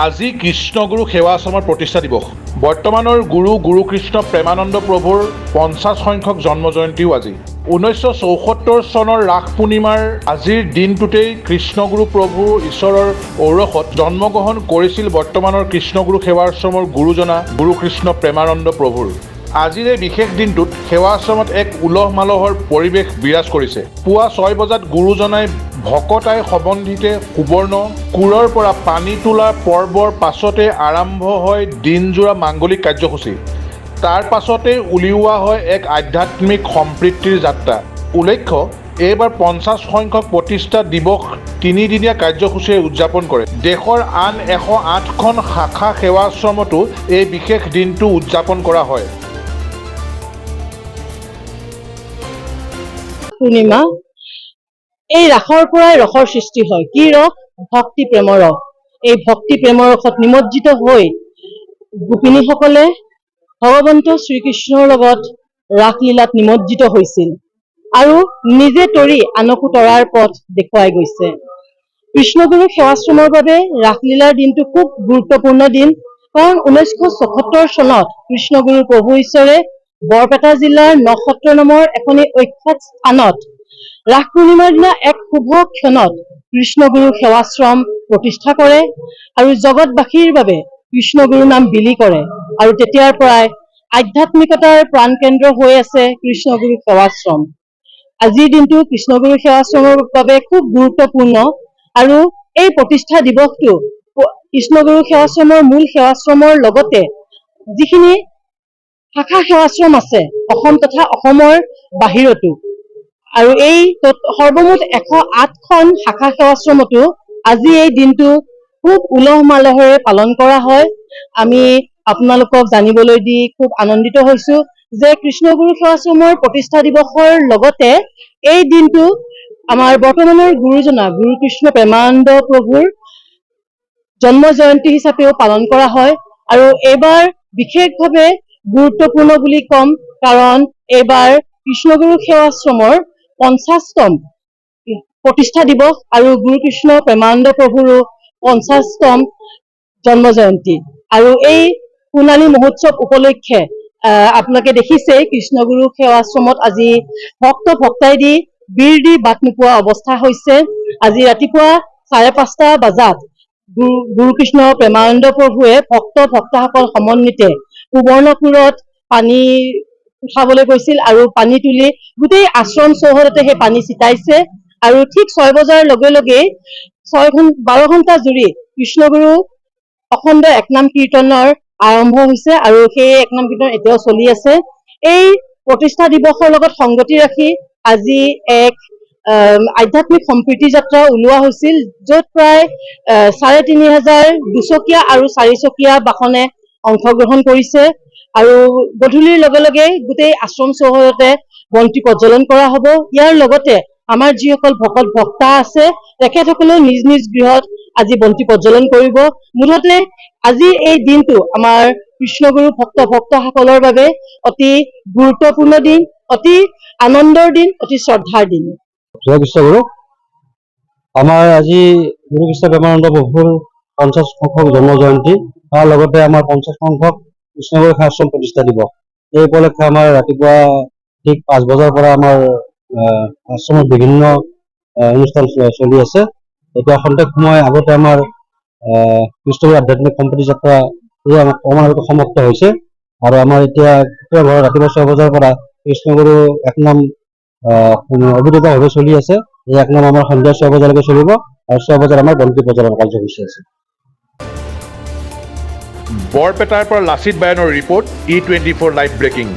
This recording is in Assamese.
আজি কৃষ্ণগুৰু সেৱা আশ্ৰমৰ প্ৰতিষ্ঠা দিৱস। বৰ্তমানৰ গুৰু কৃষ্ণ প্ৰেমানন্দ প্ৰভুৰ 50 সংখ্যক জন্ম জয়ন্তীও আজি। 1974 চনৰ ৰাস পূৰ্ণিমাৰ আজিৰ দিনটোতেই কৃষ্ণগুৰু প্ৰভু ঈশ্বৰৰ ঔৰসত জন্মগ্ৰহণ কৰিছিল বৰ্তমানৰ কৃষ্ণগুৰু সেৱা আশ্ৰমৰ গুৰুজনা গুৰু কৃষ্ণ প্ৰেমানন্দ প্ৰভুৰ। আজিৰ এই বিশেষ দিনটোত সেৱা আশ্ৰমত এক উলহ মালহৰ পৰিৱেশ বিৰাজ কৰিছে। পুৱা 6 বজাত গুৰুজনাই ভকতাই সম্বন্ধিতে সুবৰ্ণ কোৰৰ পৰা পানী তোলা পৰ্বৰ পাছতে আৰম্ভ হয় দিনজোৰা মাংগলিক কাৰ্যসূচী। তাৰ পাছতে উলিওৱা হয় এক আধ্যাত্মিক সম্প্ৰীতিৰ যাত্ৰা। উল্লেখ্য, এইবাৰ 50 সংখ্যক প্ৰতিষ্ঠা দিৱস 3দিনীয়া কাৰ্যসূচীৰে উদযাপন কৰে। দেশৰ আন 108খন শাখা সেৱা আশ্ৰমতো এই বিশেষ দিনটো উদযাপন কৰা হয়। পূৰ্ণিমা এই ৰাসৰ পৰাই ৰসৰ সৃষ্টি হয়। কি ৰস? ভক্তি প্ৰেমৰ ৰস। এই ভক্তি প্ৰেমৰ ৰসত নিমজ্জিত হৈ গোপিনীসকলে ভগৱন্ত শ্ৰীকৃষ্ণৰ লগত ৰাসলীলাত নিমজ্জিত হৈছিল আৰু নিজে তৰি আনকো তৰাৰ পথ দেখুৱাই গৈছে। কৃষ্ণগুৰু সেৱাশ্ৰমৰ বাবে ৰাসলীলাৰ দিনটো খুব গুৰুত্বপূৰ্ণ দিন, কাৰণ 1974 চনত কৃষ্ণগুৰু প্ৰভু ঈশ্বৰে বৰপেটা জিলাৰ নসত্ৰ নামৰ এখনি অখ্যাত স্থানত ৰাস পূৰ্ণিমাৰ দিনা এক শুভ ক্ষণত কৃষ্ণগুৰু সেৱাশ্ৰম প্ৰতিষ্ঠা কৰে আৰু জগতবাসীৰ বাবে কৃষ্ণগুৰু নাম বিলি কৰে। আৰু তেতিয়াৰ পৰাই আধ্যাত্মিকতাৰ প্ৰাণকেন্দ্ৰ হৈ আছে কৃষ্ণগুৰু সেৱাশ্ৰম। আজিৰ দিনটো কৃষ্ণগুৰু সেৱাশ্ৰমৰ বাবে খুব গুৰুত্বপূৰ্ণ আৰু এই প্ৰতিষ্ঠা দিৱসটো কৃষ্ণগুৰু সেৱাশ্ৰমৰ মূল সেৱাশ্ৰমৰ লগতে যিখিনি শাখা সেৱাশ্ৰম আছে অসম তথা অসমৰ বাহিৰতো, আৰু এই সৰ্বমুঠ 108খন শাখা সেৱাশ্ৰমতো আজি এই দিনটো খুব উলহ মালহেৰে পালন কৰা হয়। আমি আপোনালোকক জানিবলৈ দি খুব আনন্দিত হৈছো যে কৃষ্ণগুৰু সেৱাশ্ৰমৰ প্ৰতিষ্ঠা দিৱসৰ লগতে এই দিনটো আমাৰ বৰ্তমানৰ গুৰুজনা গুৰু কৃষ্ণ প্ৰেমানন্দ প্ৰভুৰ জন্ম জয়ন্তী হিচাপেও পালন কৰা হয়। আৰু এইবাৰ বিশেষভাৱে গুৰুত্বপূৰ্ণ বুলি ক'ম, কাৰণ এইবাৰ কৃষ্ণগুৰু সেৱাশ্ৰমৰ 50তম প্ৰতিষ্ঠা দিৱস আৰু গুৰু কৃষ্ণ প্ৰেমানন্দ প্ৰভুৰো 50তম জন্ম জয়ন্তী। আৰু এই সোণালী মহোৎসৱ উপলক্ষে আপোনালোকে দেখিছেই কৃষ্ণগুৰু সেৱাশ্ৰমত আজি ভক্তাই দি বীৰ দি বাট নোপোৱা অৱস্থা হৈছে। আজি ৰাতিপুৱা 5:30 বজাত গুৰু কৃষ্ণ প্ৰেমানন্দ প্ৰভুৱে ভক্তসকল সমন্বিতে সুবৰ্ণপুৰত পানী উঠাবলৈ গৈছিল আৰু পানী তুলি গোটেই আশ্ৰম চৌহদতে সেই পানী ছিটাইছে। আৰু ঠিক 6 বজাৰ লগে লগেই 12 ঘণ্টা জুৰি কৃষ্ণগুৰু অখণ্ড একনাম কীৰ্তনৰ আৰম্ভ হৈছে আৰু সেই একনাম কীৰ্তন এতিয়াও চলি আছে। এই প্ৰতিষ্ঠা দিৱসৰ লগত সংগতি ৰাখি আজি এক আধ্যাত্মিক সম্প্ৰীতি যাত্ৰা উলিওৱা হৈছিল, য'ত প্ৰায় 3500 দুচকীয়া আৰু 4চকীয়া বাহনে অংশগ্ৰহণ কৰিছে। আৰু গধূলিৰ লগে লগে গোটেই আশ্ৰম চৌহদতে বন্তি প্ৰজ্বলন কৰা হ'ব। ইয়াৰ লগতে আমাৰ যিসকল ভক্তা আছে তেখেতসকলেও নিজ নিজ গৃহত আজি বন্তি প্ৰজ্বলন কৰিব। মুঠতে আজি এই দিনটো আমাৰ কৃষ্ণগুৰু ভক্তসকলৰ বাবে অতি গুৰুত্বপূৰ্ণ দিন, অতি আনন্দৰ দিন, অতি শ্ৰদ্ধাৰ দিন। জয় কৃষ্ণগুৰু। আমাৰ আজি গুৰু কৃষ্ণ প্ৰেমানন্দ প্ৰভুৰ 50 সংখ্যক জন্ম জয়ন্তী, তাৰ লগতে আমাৰ 50 সংখ্যক কৃষ্ণগুৰু সেৱাশ্ৰম প্ৰতিষ্ঠা দিৱস। এই উপলক্ষে আমাৰ ৰাতিপুৱা ঠিক 5 বজাৰ পৰা আমাৰ আশ্ৰমত বিভিন্ন অনুষ্ঠান চলি আছে। এতিয়া খন্তেক সময় আগতে আমাৰ কৃষ্ণগুৰু আধ্যাত্মিক সম্প্ৰীতি যাত্ৰা অকণমান সমাপ্ত হৈছে আৰু আমাৰ এতিয়া ৰাতিপুৱা 6 বজাৰ পৰা কৃষ্ণগুৰু একনাম অবিৰতভাৱে চলি আছে। এই একনাম আমাৰ সন্ধিয়া 6 বজালৈকে চলিব আৰু 6 বজাত আমাৰ বন্তি প্ৰজ্বলন কাৰ্যসূচী আছে। বৰপেটাৰ পৰা লাচিত বায়নৰ ৰিপৰ্ট E24 লাইভ ব্ৰেকিং।